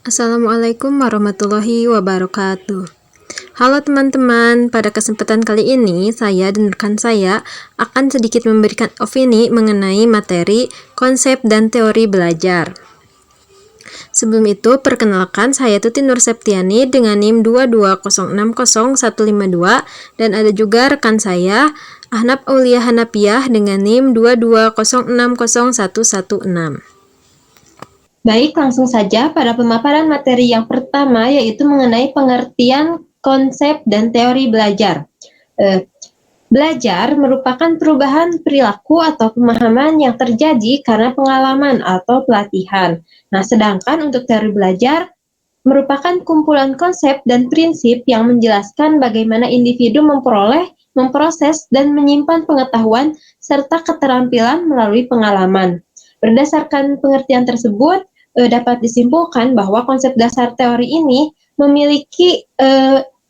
Assalamualaikum warahmatullahi wabarakatuh. Halo teman-teman, pada kesempatan kali ini saya dan rekan saya akan sedikit memberikan opini mengenai materi, konsep, dan teori belajar. Sebelum itu, perkenalkan saya Tuti Nur Septiani dengan NIM 220600152 dan ada juga rekan saya Ahnaf Aulia Hanapiah dengan NIM 220600116. Baik, langsung saja pada pemaparan materi yang pertama yaitu mengenai pengertian konsep dan teori belajar. Belajar merupakan perubahan perilaku atau pemahaman yang terjadi karena pengalaman atau pelatihan. Nah, sedangkan untuk teori belajar merupakan kumpulan konsep dan prinsip yang menjelaskan bagaimana individu memperoleh, memproses, dan menyimpan pengetahuan serta keterampilan melalui pengalaman. Berdasarkan pengertian tersebut, dapat disimpulkan bahwa konsep dasar teori ini memiliki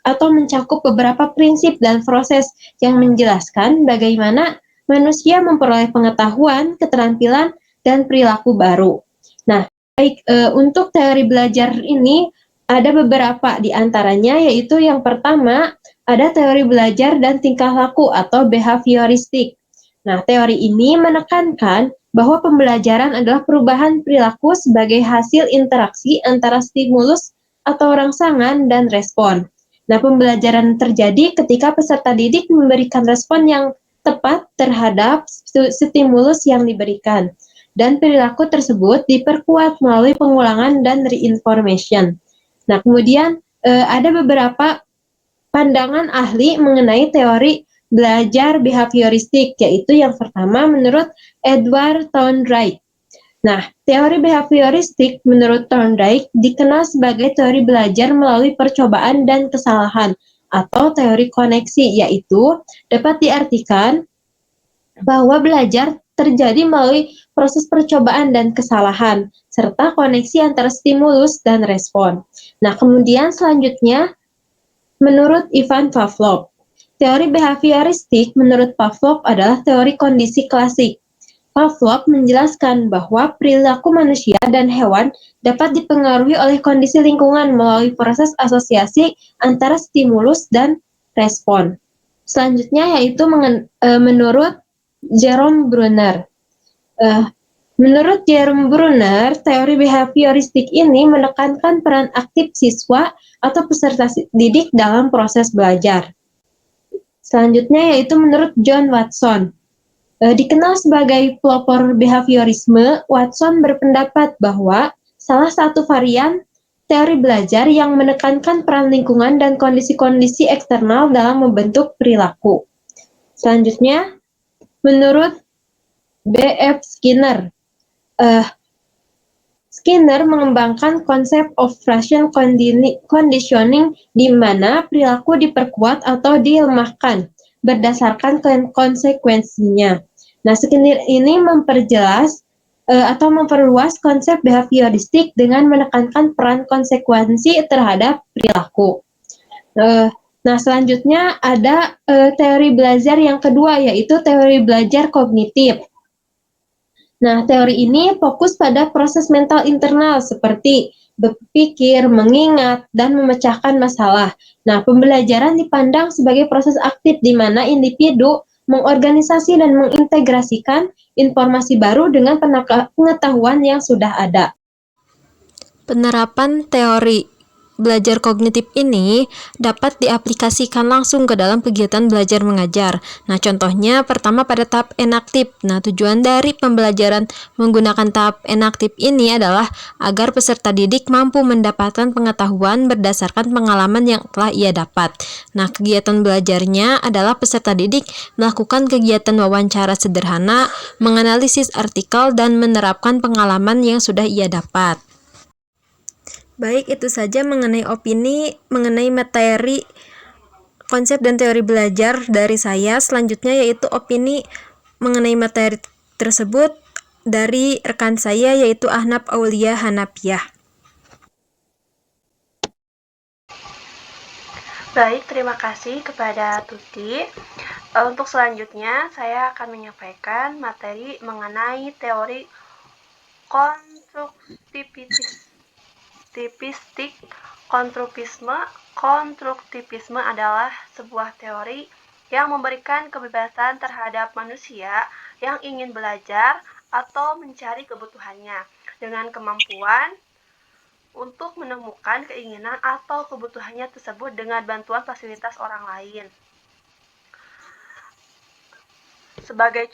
atau mencakup beberapa prinsip dan proses yang menjelaskan bagaimana manusia memperoleh pengetahuan, keterampilan, dan perilaku baru. Nah, baik, untuk teori belajar ini ada beberapa di antaranya, yaitu yang pertama ada teori belajar dan tingkah laku atau behavioristik. Nah, teori ini menekankan bahwa pembelajaran adalah perubahan perilaku sebagai hasil interaksi antara stimulus atau rangsangan dan respon. Nah, pembelajaran terjadi ketika peserta didik memberikan respon yang tepat terhadap stimulus yang diberikan, dan perilaku tersebut diperkuat melalui pengulangan dan reinformation. Nah, kemudian ada beberapa pandangan ahli mengenai teori belajar behavioristik, yaitu yang pertama menurut Edward Thorndike. Nah, teori behavioristik menurut Thorndike dikenal sebagai teori belajar melalui percobaan dan kesalahan atau teori koneksi, yaitu dapat diartikan bahwa belajar terjadi melalui proses percobaan dan kesalahan, serta koneksi antara stimulus dan respon. Nah, kemudian selanjutnya, menurut Ivan Pavlov, teori behavioristik menurut Pavlov adalah teori kondisi klasik. Pavlov menjelaskan bahwa perilaku manusia dan hewan dapat dipengaruhi oleh kondisi lingkungan melalui proses asosiasi antara stimulus dan respon. Selanjutnya yaitu menurut Jerome Bruner. Menurut Jerome Bruner, teori behavioristik ini menekankan peran aktif siswa atau peserta didik dalam proses belajar. Selanjutnya yaitu menurut John Watson. Dikenal sebagai pelopor behaviorisme, Watson berpendapat bahwa salah satu varian teori belajar yang menekankan peran lingkungan dan kondisi-kondisi eksternal dalam membentuk perilaku. Selanjutnya, menurut B.F. Skinner, Skinner mengembangkan konsep operation conditioning di mana perilaku diperkuat atau dilemahkan berdasarkan konsekuensinya. Nah, Skinner ini memperjelas atau memperluas konsep behavioristik dengan menekankan peran konsekuensi terhadap perilaku. Nah, selanjutnya ada teori belajar yang kedua, yaitu teori belajar kognitif. Nah, teori ini fokus pada proses mental internal seperti berpikir, mengingat, dan memecahkan masalah. Nah, pembelajaran dipandang sebagai proses aktif di mana individu mengorganisasi dan mengintegrasikan informasi baru dengan pengetahuan yang sudah ada. Penerapan teori belajar kognitif ini dapat diaplikasikan langsung ke dalam kegiatan belajar mengajar. Nah, contohnya pertama pada tahap enaktif. Nah, tujuan dari pembelajaran menggunakan tahap enaktif ini adalah agar peserta didik mampu mendapatkan pengetahuan berdasarkan pengalaman yang telah ia dapat. Nah, kegiatan belajarnya adalah peserta didik melakukan kegiatan wawancara sederhana, menganalisis artikel, dan menerapkan pengalaman yang sudah ia dapat. Baik, itu saja mengenai opini mengenai materi, konsep, dan teori belajar dari saya. Selanjutnya yaitu opini mengenai materi tersebut dari rekan saya yaitu Ahnaf Aulia Hanapiah. Baik, terima kasih kepada Tuti. Untuk selanjutnya, saya akan menyampaikan materi mengenai teori konstruktivitis. konstruktivistik. Konstruktivisme adalah sebuah teori yang memberikan kebebasan terhadap manusia yang ingin belajar atau mencari kebutuhannya dengan kemampuan untuk menemukan keinginan atau kebutuhannya tersebut dengan bantuan fasilitas orang lain. Sebagai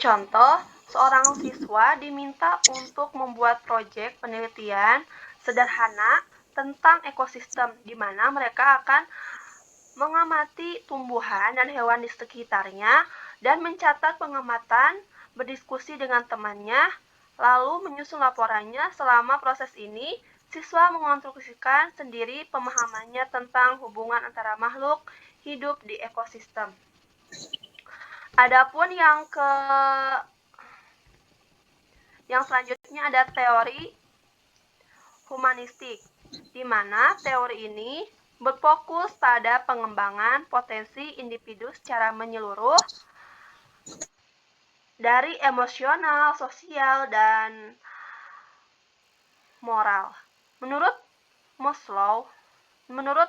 contoh, seorang siswa diminta untuk membuat proyek penelitian sederhana tentang ekosistem, di mana mereka akan mengamati tumbuhan dan hewan di sekitarnya dan mencatat pengamatan, berdiskusi dengan temannya, lalu menyusun laporannya. Selama proses ini, siswa mengonstruksikan sendiri pemahamannya tentang hubungan antara makhluk hidup di ekosistem. Adapun yang selanjutnya ada teori humanistik, di mana teori ini berfokus pada pengembangan potensi individu secara menyeluruh dari emosional, sosial, dan moral. Menurut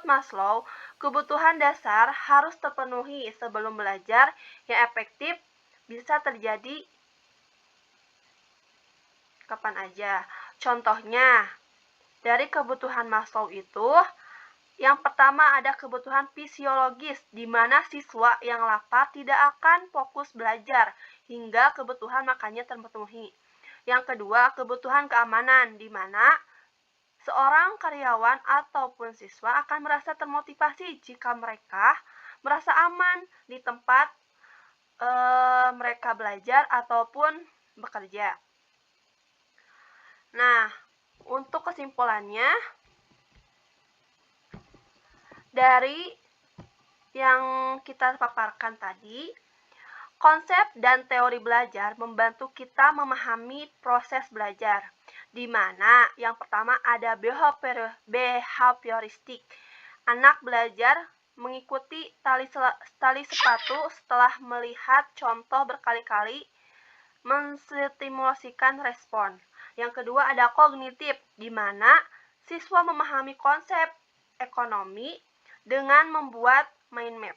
Maslow, kebutuhan dasar harus terpenuhi sebelum belajar yang efektif bisa terjadi kapan aja. Contohnya, dari kebutuhan Maslow itu, yang pertama ada kebutuhan fisiologis, di mana siswa yang lapar tidak akan fokus belajar hingga kebutuhan makannya terpenuhi. Yang kedua, kebutuhan keamanan, di mana seorang karyawan ataupun siswa akan merasa termotivasi jika mereka merasa aman di tempat mereka belajar ataupun bekerja. Nah, untuk kesimpulannya, dari yang kita paparkan tadi, konsep dan teori belajar membantu kita memahami proses belajar, di mana yang pertama ada behavioristik. Anak belajar mengikuti tali sepatu setelah melihat contoh berkali-kali, menstimulasikan respon. Yang kedua ada kognitif, di mana siswa memahami konsep ekonomi dengan membuat mind map.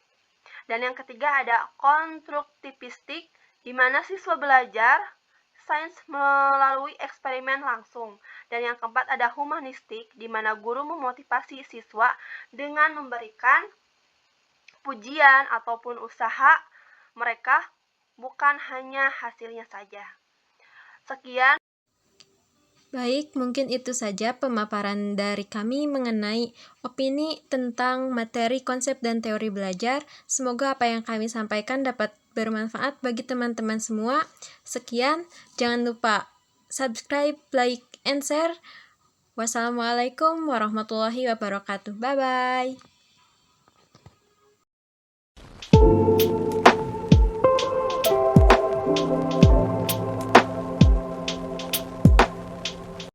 Dan yang ketiga ada konstruktivistik, di mana siswa belajar sains melalui eksperimen langsung. Dan yang keempat ada humanistik, di mana guru memotivasi siswa dengan memberikan pujian ataupun usaha mereka, bukan hanya hasilnya saja. Sekian. Baik, mungkin itu saja pemaparan dari kami mengenai opini tentang materi, konsep, dan teori belajar. Semoga apa yang kami sampaikan dapat bermanfaat bagi teman-teman semua. Sekian, jangan lupa subscribe, like, and share. Wassalamualaikum warahmatullahi wabarakatuh. Bye-bye.